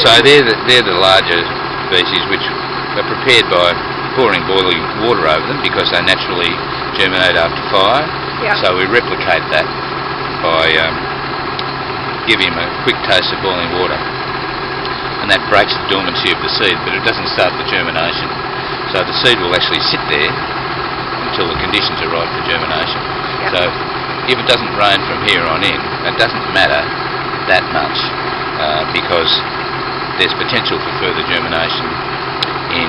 So they're the larger species, which are prepared by pouring boiling water over them because they naturally germinate after fire. Yep. So we replicate that by giving them a quick taste of boiling water, and that breaks the dormancy of the seed, but it doesn't start the germination. So the seed will actually sit there until the conditions are right for germination. Yep. So if it doesn't rain from here on in, it doesn't matter that much because there's potential for further germination in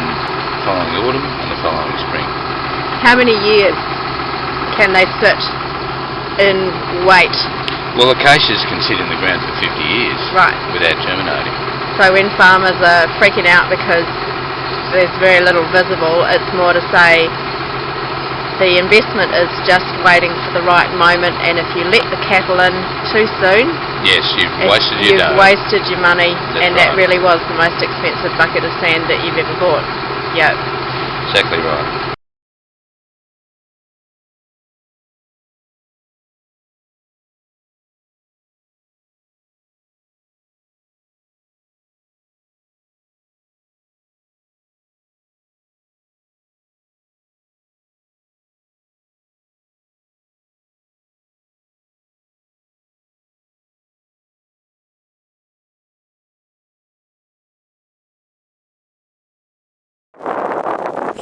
following the autumn and the following spring. How many years can they sit in wait? Well, acacias can sit in the ground for 50 years without germinating. So when farmers are freaking out because there's very little visible, it's more to say the investment is just waiting for the right moment, and if you let the cattle in too soon, yes, you've wasted your dough. You've wasted your money. That's and right. That really was the most expensive bucket of sand that you've ever bought. Yep. Exactly right.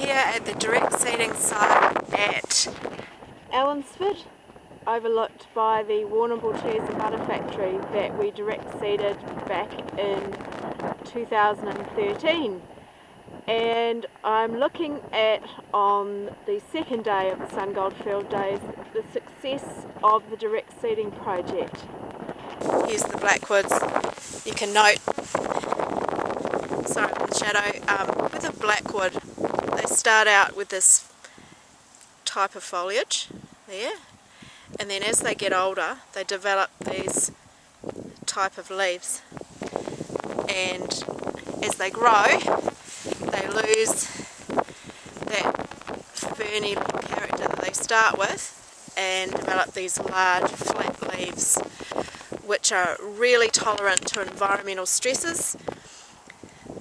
Here at the direct seeding site at Allensford, overlooked by the Warrnambool Cheese and Butter Factory that we direct seeded back in 2013. And I'm looking at, on the second day of the Sungold Field Days, the success of the direct seeding project. Here's the blackwoods. You can note, sorry in the shadow, with a blackwood they start out with this type of foliage there, and then as they get older they develop these type of leaves, and as they grow they lose that ferny little character that they start with and develop these large flat leaves which are really tolerant to environmental stresses.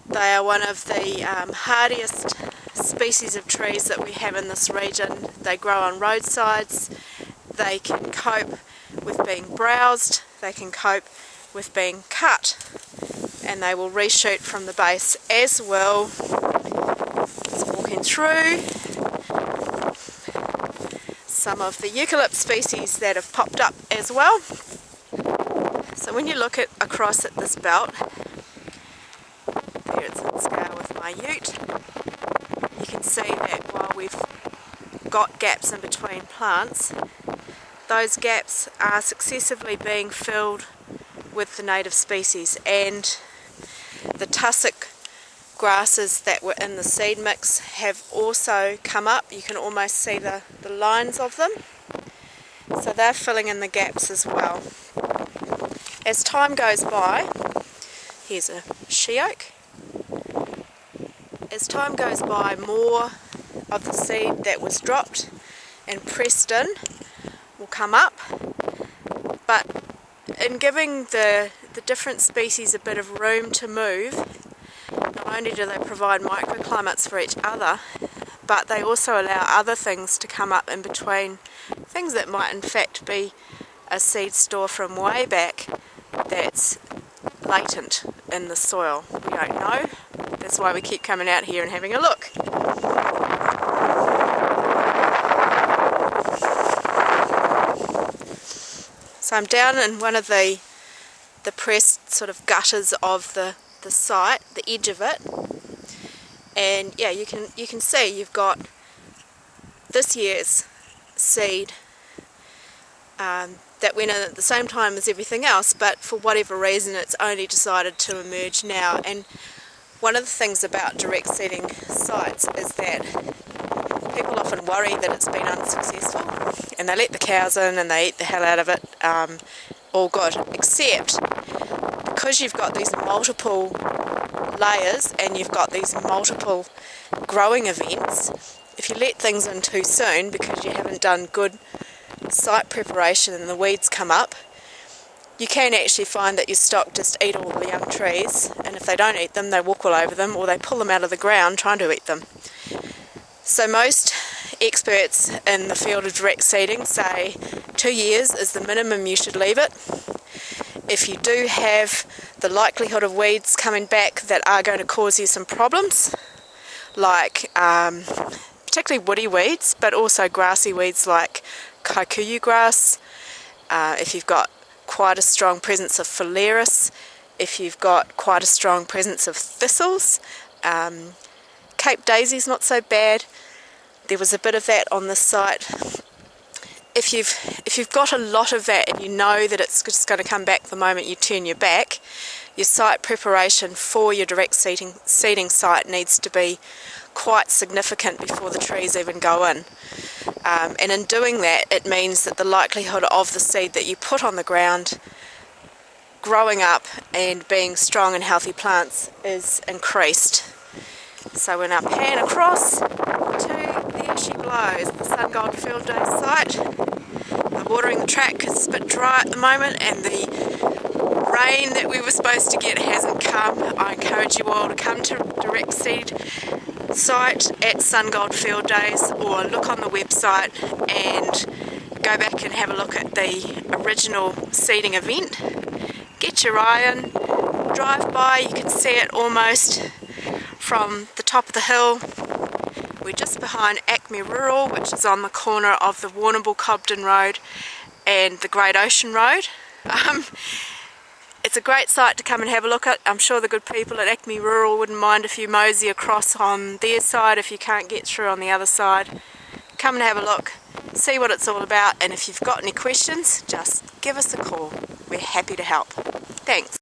They are one of the hardiest species of trees that we have in this region. They grow on roadsides, they can cope with being browsed, they can cope with being cut, and they will reshoot from the base as well. Just walking through some of the eucalypt species that have popped up as well. So when you look across at this belt, there it's in scale with my ute, you can see that while we've got gaps in between plants, those gaps are successively being filled with the native species, and the tussock grasses that were in the seed mix have also come up. You can almost see the lines of them, so they're filling in the gaps as well. As time goes by, here's a she oak. As time goes by, more of the seed that was dropped and pressed in will come up, but in giving the different species a bit of room to move, not only do they provide microclimates for each other, but they also allow other things to come up in between, things that might in fact be a seed store from way back that's latent in the soil. We don't know. That's why we keep coming out here and having a look. So I'm down in one of the pressed sort of gutters of the site, the edge of it, and yeah, you can see you've got this year's seed that went in at the same time as everything else, but for whatever reason it's only decided to emerge now. And one of the things about direct seeding sites is that people often worry that it's been unsuccessful, and they let the cows in and they eat the hell out of it, all good, except because you've got these multiple layers and you've got these multiple growing events. If you let things in too soon because you haven't done good site preparation and the weeds come up, you can actually find that your stock just eat all the young trees and if they don't eat them, they walk all over them, or they pull them out of the ground trying to eat them. So most experts in the field of direct seeding say 2 years is the minimum you should leave it. If you do have the likelihood of weeds coming back that are going to cause you some problems, like particularly woody weeds, but also grassy weeds like kikuyu grass, if you've got quite a strong presence of phalaris, if you've got quite a strong presence of thistles, Cape Daisy's not so bad. There was a bit of that on this site. If you've got a lot of that and you know that it's just going to come back the moment you turn your back, your site preparation for your direct seeding site needs to be quite significant before the trees even go in. And in doing that, it means that the likelihood of the seed that you put on the ground growing up and being strong and healthy plants is increased. So we're now pan across to There She Blows, the Sungold Field Day site. I'm watering the track because it's a bit dry at the moment, and the rain that we were supposed to get hasn't come. I encourage you all to come to Direct Seed site at Sungold Field Days, or look on the website and go back and have a look at the original seeding event. Get your eye in, drive by, you can see it almost from the top of the hill. We're just behind Acme Rural, which is on the corner of the Warrnambool-Cobden Road and the Great Ocean Road. It's a great site to come and have a look at. I'm sure the good people at Acme Rural wouldn't mind if you mosey across on their side if you can't get through on the other side. Come and have a look, see what it's all about, and if you've got any questions, just give us a call. We're happy to help. Thanks.